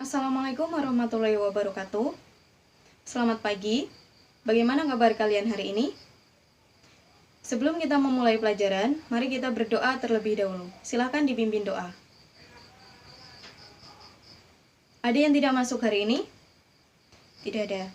Assalamualaikum warahmatullahi wabarakatuh. Selamat pagi. Bagaimana kabar kalian hari ini? Sebelum kita memulai pelajaran, mari kita berdoa terlebih dahulu. Silakan dipimpin doa. Ada yang tidak masuk hari ini? Tidak ada.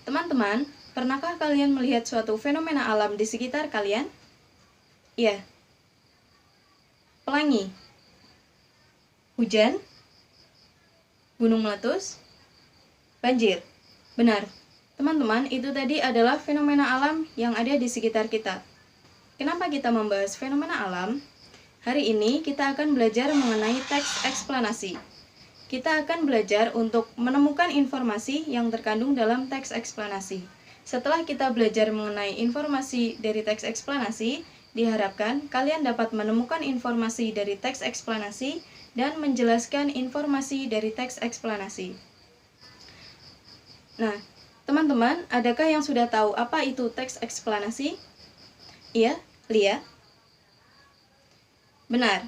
Teman-teman, pernahkah kalian melihat suatu fenomena alam di sekitar kalian? Iya. Pelangi. Hujan. Gunung meletus, banjir. Benar, teman-teman, itu tadi adalah fenomena alam yang ada di sekitar kita. Kenapa kita membahas fenomena alam? Hari ini kita akan belajar mengenai teks eksplanasi. Kita akan belajar untuk menemukan informasi yang terkandung dalam teks eksplanasi. Setelah kita belajar mengenai informasi dari teks eksplanasi, diharapkan kalian dapat menemukan informasi dari teks eksplanasi dan menjelaskan informasi dari teks eksplanasi. Nah, teman-teman, adakah yang sudah tahu apa itu teks eksplanasi? Iya, Lia? Benar.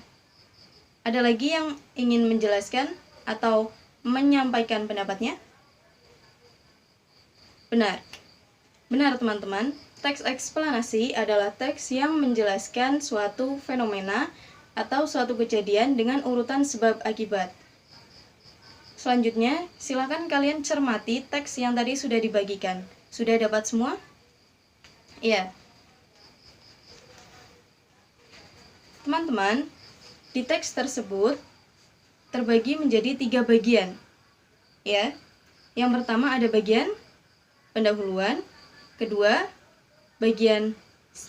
Ada lagi yang ingin menjelaskan atau menyampaikan pendapatnya? Benar. Benar, teman-teman. Teks eksplanasi adalah teks yang menjelaskan suatu fenomena atau suatu kejadian dengan urutan sebab akibat. Selanjutnya, silakan kalian cermati teks yang tadi sudah dibagikan. Sudah dapat semua? Iya. Teman-teman, di teks tersebut terbagi menjadi 3 bagian. Ya. Yang pertama ada bagian pendahuluan, kedua bagian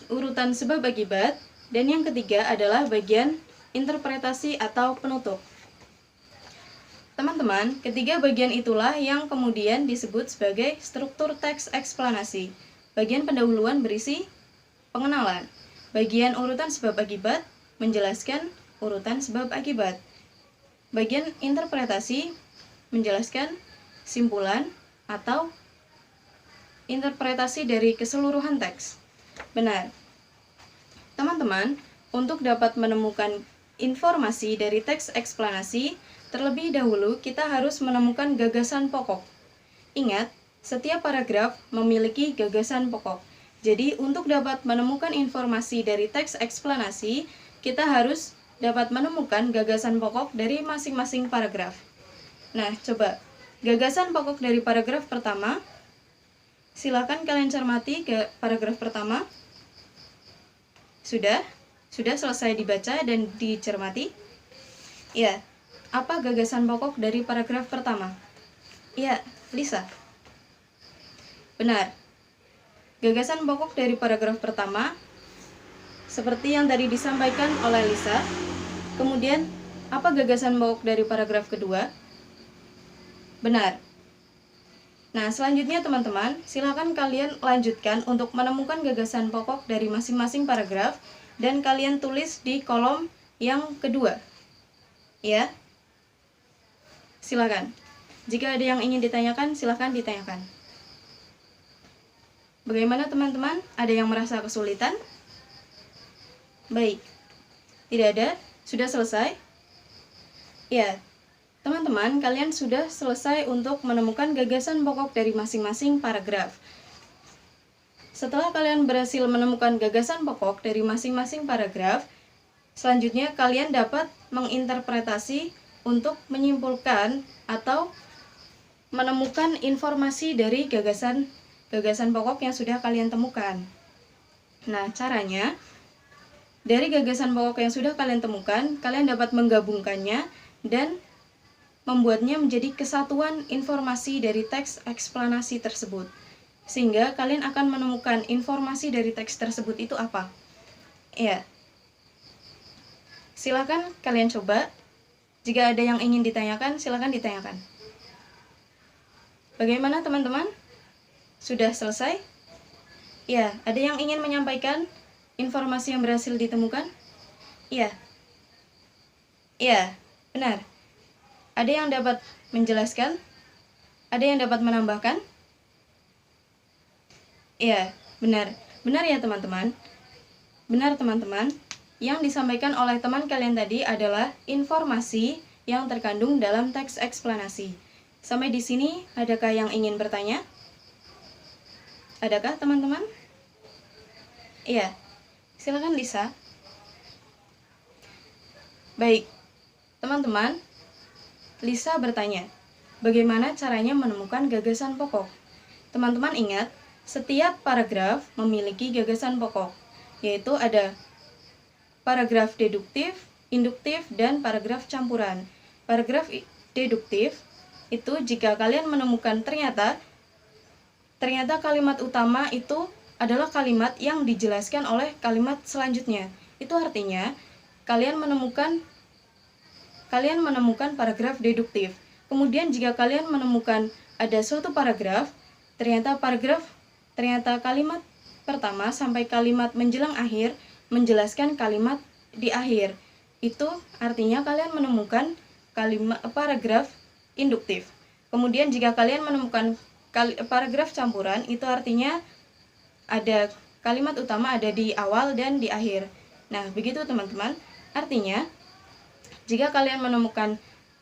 urutan sebab akibat, dan yang ketiga adalah bagian interpretasi atau penutup. Teman-teman, ketiga bagian itulah yang kemudian disebut sebagai struktur teks eksplanasi. Bagian pendahuluan berisi pengenalan. Bagian urutan sebab akibat menjelaskan urutan sebab akibat. Bagian interpretasi menjelaskan simpulan atau interpretasi dari keseluruhan teks. Benar. Teman-teman, untuk dapat menemukan informasi dari teks eksplanasi, terlebih dahulu kita harus menemukan gagasan pokok. Ingat, setiap paragraf memiliki gagasan pokok. Jadi, untuk dapat menemukan informasi dari teks eksplanasi, kita harus dapat menemukan gagasan pokok dari masing-masing paragraf. Nah, coba gagasan pokok dari paragraf pertama. Silakan kalian cermati ke paragraf pertama. Sudah selesai dibaca dan dicermati? Ya, apa gagasan pokok dari paragraf pertama? Ya, Lisa. Benar. Gagasan pokok dari paragraf pertama seperti yang tadi disampaikan oleh Lisa. Kemudian, apa gagasan pokok dari paragraf kedua? Benar. Nah, selanjutnya teman-teman, silakan kalian lanjutkan untuk menemukan gagasan pokok dari masing-masing paragraf dan kalian tulis di kolom yang kedua. Ya. Silakan. Jika ada yang ingin ditanyakan, silakan ditanyakan. Bagaimana teman-teman? Ada yang merasa kesulitan? Baik. Tidak ada? Sudah selesai? Ya. Teman-teman, kalian sudah selesai untuk menemukan gagasan pokok dari masing-masing paragraf. Setelah kalian berhasil menemukan gagasan pokok dari masing-masing paragraf, selanjutnya kalian dapat menginterpretasi untuk menyimpulkan atau menemukan informasi dari gagasan pokok yang sudah kalian temukan. Nah, caranya, dari gagasan pokok yang sudah kalian temukan, kalian dapat menggabungkannya dan membuatnya menjadi kesatuan informasi dari teks eksplanasi tersebut. Sehingga kalian akan menemukan informasi dari teks tersebut itu apa. Ya. Silakan kalian coba. Jika ada yang ingin ditanyakan, silakan ditanyakan. Bagaimana teman-teman? Sudah selesai? Ya, ada yang ingin menyampaikan informasi yang berhasil ditemukan? Iya. Iya, benar. Ada yang dapat menjelaskan? Ada yang dapat menambahkan? Iya, benar. Benar ya teman-teman. Benar teman-teman. Yang disampaikan oleh teman kalian tadi adalah informasi yang terkandung dalam teks eksplanasi. Sampai di sini, adakah yang ingin bertanya? Adakah teman-teman? Iya, silakan Lisa. Baik, teman-teman, Lisa bertanya, bagaimana caranya menemukan gagasan pokok? Teman-teman ingat, setiap paragraf memiliki gagasan pokok, yaitu ada paragraf deduktif, induktif, dan paragraf campuran. Paragraf deduktif itu jika kalian menemukan ternyata kalimat utama itu adalah kalimat yang dijelaskan oleh kalimat selanjutnya. Itu artinya kalian menemukan paragraf deduktif. Kemudian jika kalian menemukan ada suatu paragraf, ternyata kalimat pertama sampai kalimat menjelang akhir menjelaskan kalimat di akhir. Itu artinya kalian menemukan paragraf induktif. Kemudian jika kalian menemukan paragraf campuran, itu artinya ada kalimat utama ada di awal dan di akhir. Nah, begitu teman-teman. Artinya, jika kalian menemukan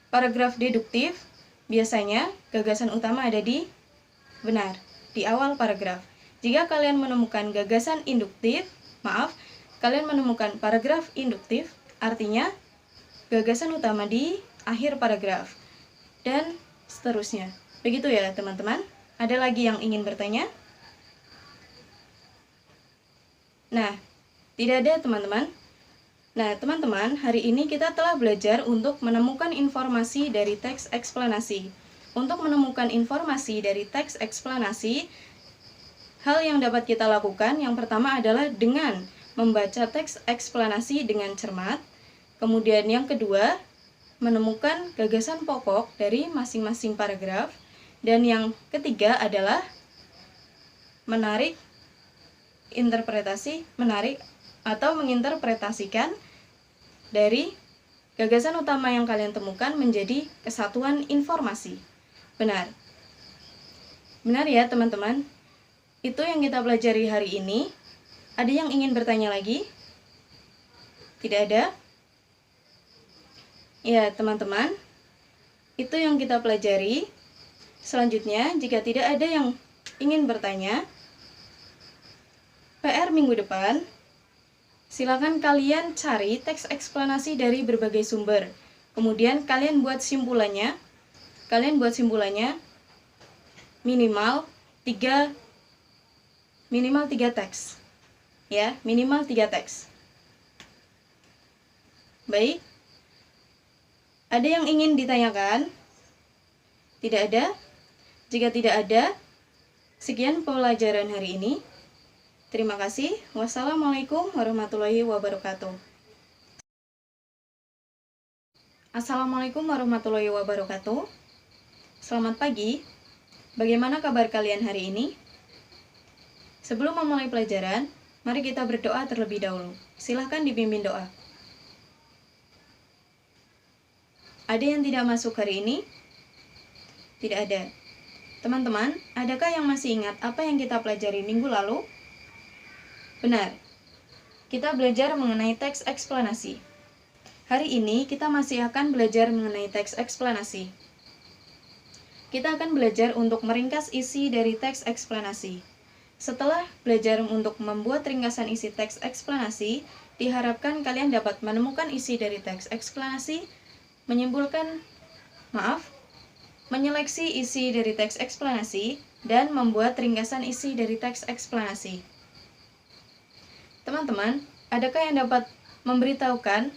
paragraf deduktif, biasanya gagasan utama ada di awal paragraf. Jika kalian menemukan kalian menemukan paragraf induktif, artinya gagasan utama di akhir paragraf, dan seterusnya. Begitu ya teman-teman. Ada lagi yang ingin bertanya? Nah, tidak ada teman-teman. Nah teman-teman, hari ini kita telah belajar untuk menemukan informasi dari teks eksplanasi. Untuk menemukan informasi dari teks eksplanasi, hal yang dapat kita lakukan yang pertama adalah dengan membaca teks eksplanasi dengan cermat. Kemudian yang kedua, menemukan gagasan pokok dari masing-masing paragraf. Dan yang ketiga adalah menarik atau menginterpretasikan dari gagasan utama yang kalian temukan menjadi kesatuan informasi. Benar ya teman-teman. Itu yang kita pelajari hari ini. Ada yang ingin bertanya lagi? Tidak ada? Ya teman-teman, itu yang kita pelajari. Selanjutnya, jika tidak ada yang ingin bertanya, PR minggu depan, silakan kalian cari teks eksplanasi dari berbagai sumber. Kemudian kalian buat simpulannya. Minimal 3 teks. Ya, minimal 3 teks. Baik. Ada yang ingin ditanyakan? Tidak ada? Jika tidak ada, sekian pelajaran hari ini. Terima kasih. Wassalamualaikum warahmatullahi wabarakatuh. Assalamualaikum warahmatullahi wabarakatuh. Selamat pagi. Bagaimana kabar kalian hari ini? Sebelum memulai pelajaran, mari kita berdoa terlebih dahulu. Silahkan dipimpin doa. Ada yang tidak masuk hari ini? Tidak ada. Teman-teman, adakah yang masih ingat apa yang kita pelajari minggu lalu? Benar. Kita belajar mengenai teks eksplanasi. Hari ini kita masih akan belajar mengenai teks eksplanasi. Kita akan belajar untuk meringkas isi dari teks eksplanasi. Setelah belajar untuk membuat ringkasan isi teks eksplanasi, diharapkan kalian dapat menemukan isi dari teks eksplanasi, menyeleksi isi dari teks eksplanasi, dan membuat ringkasan isi dari teks eksplanasi. Teman-teman, adakah yang dapat memberitahukan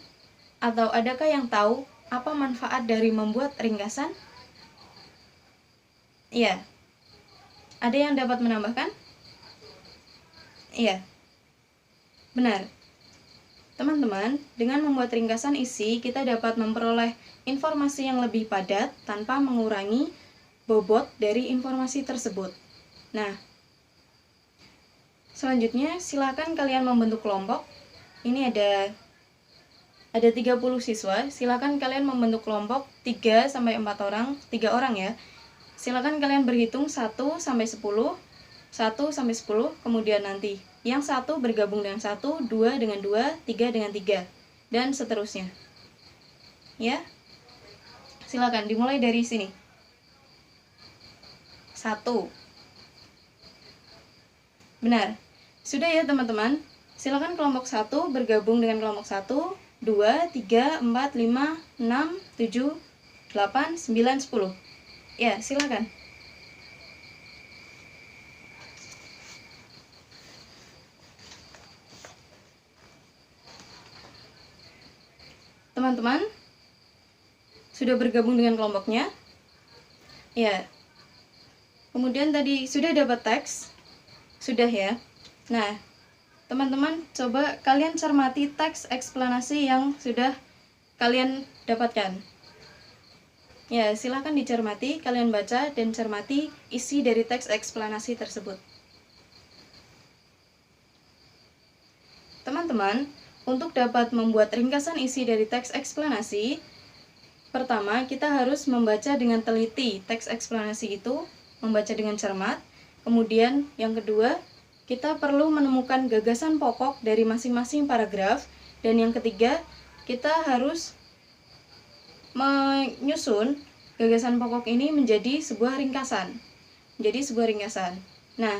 atau adakah yang tahu apa manfaat dari membuat ringkasan? Iya. Ada yang dapat menambahkan? Iya. Benar. Teman-teman, dengan membuat ringkasan isi, kita dapat memperoleh informasi yang lebih padat tanpa mengurangi bobot dari informasi tersebut. Nah, selanjutnya silakan kalian membentuk kelompok. Ini ada 30 siswa. Silakan kalian membentuk kelompok 3 sampai 4 orang, 3 orang ya. Silakan kalian berhitung 1 sampai 10. 1 sampai 10, kemudian nanti yang 1 bergabung dengan 1, 2 dengan 2, 3 dengan 3, dan seterusnya. Ya, silakan dimulai dari sini. 1. Benar. Sudah ya teman-teman. Silakan kelompok 1 bergabung dengan kelompok 1, 2, 3, 4, 5, 6, 7, 8, 9, 10. Ya, silakan. Teman-teman sudah bergabung dengan kelompoknya? Ya. Kemudian tadi sudah dapat teks? Sudah ya. Nah, teman-teman coba kalian cermati teks eksplanasi yang sudah kalian dapatkan. Ya, silakan dicermati, kalian baca dan cermati isi dari teks eksplanasi tersebut. Teman-teman, untuk dapat membuat ringkasan isi dari teks eksplanasi, pertama kita harus membaca dengan teliti teks eksplanasi itu, membaca dengan cermat. Kemudian yang kedua, kita perlu menemukan gagasan pokok dari masing-masing paragraf. Dan yang ketiga, kita harus menyusun gagasan pokok ini menjadi sebuah ringkasan. Nah,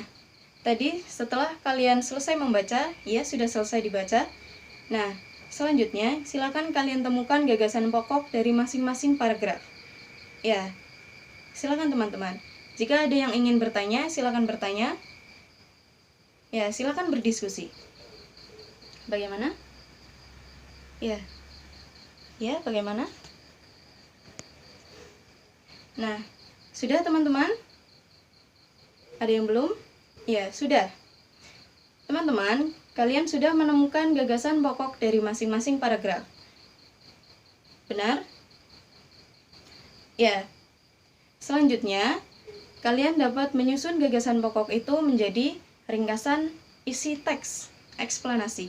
tadi setelah kalian selesai membaca, ya sudah selesai dibaca. Nah, selanjutnya silakan kalian temukan gagasan pokok dari masing-masing paragraf. Ya, silakan teman-teman. Jika ada yang ingin bertanya, silakan bertanya. Ya, silakan berdiskusi. Bagaimana? Ya. Ya, bagaimana? Nah, sudah teman-teman? Ada yang belum? Ya, sudah. Teman-teman, kalian sudah menemukan gagasan pokok dari masing-masing paragraf. Benar? Ya. Selanjutnya, kalian dapat menyusun gagasan pokok itu menjadi ringkasan isi teks eksplanasi.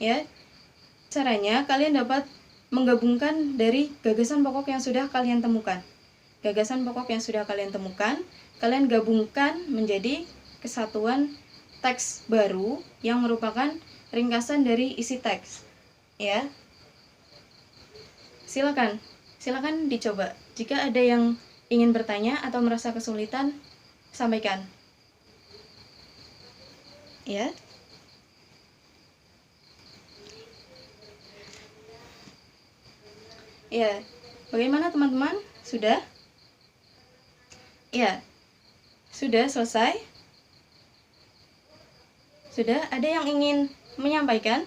Ya. Caranya kalian dapat menggabungkan dari gagasan pokok yang sudah kalian temukan. Kalian gabungkan menjadi kesatuan teks baru yang merupakan ringkasan dari isi teks. Ya. Silakan dicoba. Jika ada yang ingin bertanya atau merasa kesulitan, sampaikan. Ya. Ya. Bagaimana teman-teman? Sudah? Ya. Sudah selesai? Sudah? Ada yang ingin menyampaikan?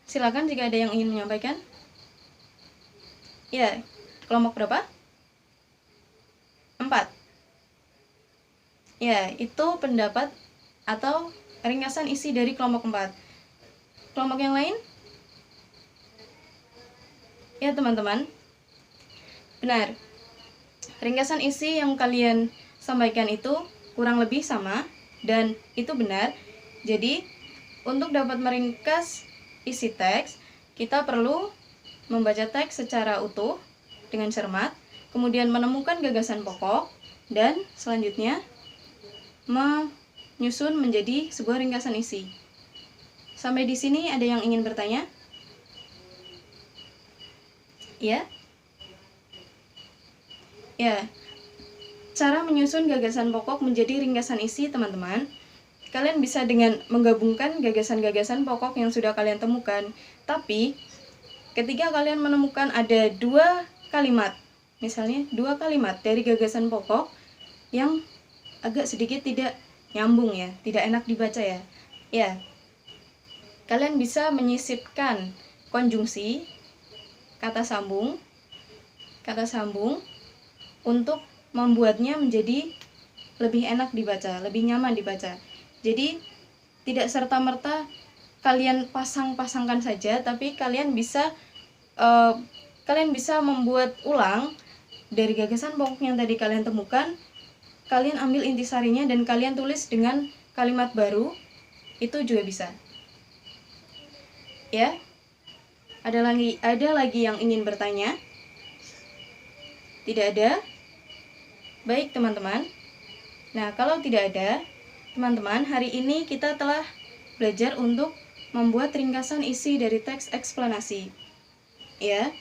Silakan jika ada yang ingin menyampaikan. Ya, kelompok berapa? 4. Ya, itu pendapat atau ringkasan isi dari kelompok 4. Kelompok yang lain? Ya, teman-teman. Benar. Ringkasan isi yang kalian sampaikan itu kurang lebih sama. Dan itu benar. Jadi, untuk dapat meringkas isi teks, kita perlu membaca teks secara utuh dengan cermat, kemudian menemukan gagasan pokok, dan selanjutnya menyusun menjadi sebuah ringkasan isi. Sampai di sini ada yang ingin bertanya? Ya? Ya. Cara menyusun gagasan pokok menjadi ringkasan isi, teman-teman. Kalian bisa dengan menggabungkan gagasan-gagasan pokok yang sudah kalian temukan. Tapi, ketika kalian menemukan ada 2 kalimat, misalnya 2 kalimat dari gagasan pokok yang agak sedikit tidak nyambung ya, tidak enak dibaca ya. Ya, kalian bisa menyisipkan konjungsi, kata sambung untuk membuatnya menjadi lebih enak dibaca, lebih nyaman dibaca. Jadi tidak serta-merta kalian pasang-pasangkan saja, tapi kalian bisa membuat ulang dari gagasan pokok yang tadi kalian temukan. Kalian ambil intisarinya dan kalian tulis dengan kalimat baru, itu juga bisa. Ya, ada lagi yang ingin bertanya? Tidak ada? Baik teman-teman. Nah, kalau tidak ada, teman-teman, hari ini kita telah belajar untuk membuat ringkasan isi dari teks eksplanasi. Ya.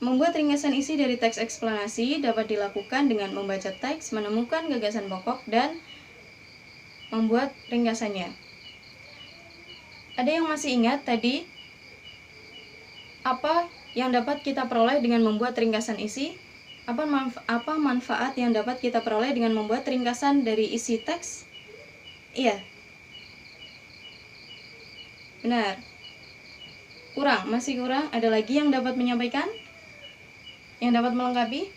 Membuat ringkasan isi dari teks eksplanasi dapat dilakukan dengan membaca teks, menemukan gagasan pokok, dan membuat ringkasannya. Ada yang masih ingat tadi apa yang dapat kita peroleh dengan membuat ringkasan isi? Apa manfaat yang dapat kita peroleh dengan membuat ringkasan dari isi teks? Iya. Benar. Masih kurang? Ada lagi yang dapat menyampaikan? Yang dapat melengkapi?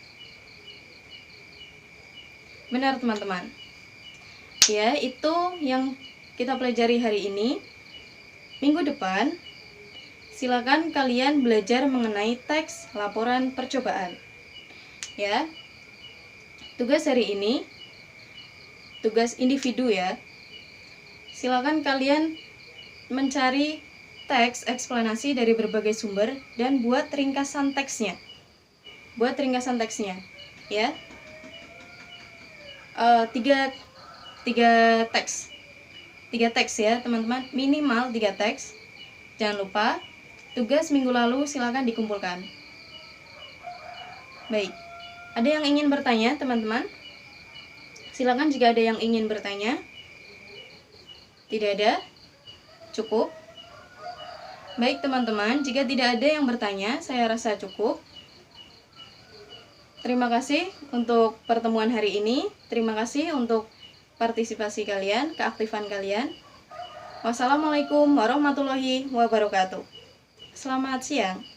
Benar, teman-teman. Ya, itu yang kita pelajari hari ini. Minggu depan, silakan kalian belajar mengenai teks laporan percobaan. Ya. Tugas hari ini tugas individu ya. Silakan kalian mencari teks eksplanasi dari berbagai sumber dan buat ringkasan teksnya. Ya. Tiga teks ya teman-teman, minimal 3 teks. Jangan lupa tugas minggu lalu silakan dikumpulkan. Baik, ada yang ingin bertanya teman-teman? Silakan jika ada yang ingin bertanya. Tidak ada? Cukup? Baik teman-teman, jika tidak ada yang bertanya, saya rasa cukup. Terima kasih untuk pertemuan hari ini. Terima kasih untuk partisipasi kalian, keaktifan kalian. Wassalamualaikum warahmatullahi wabarakatuh. Selamat siang.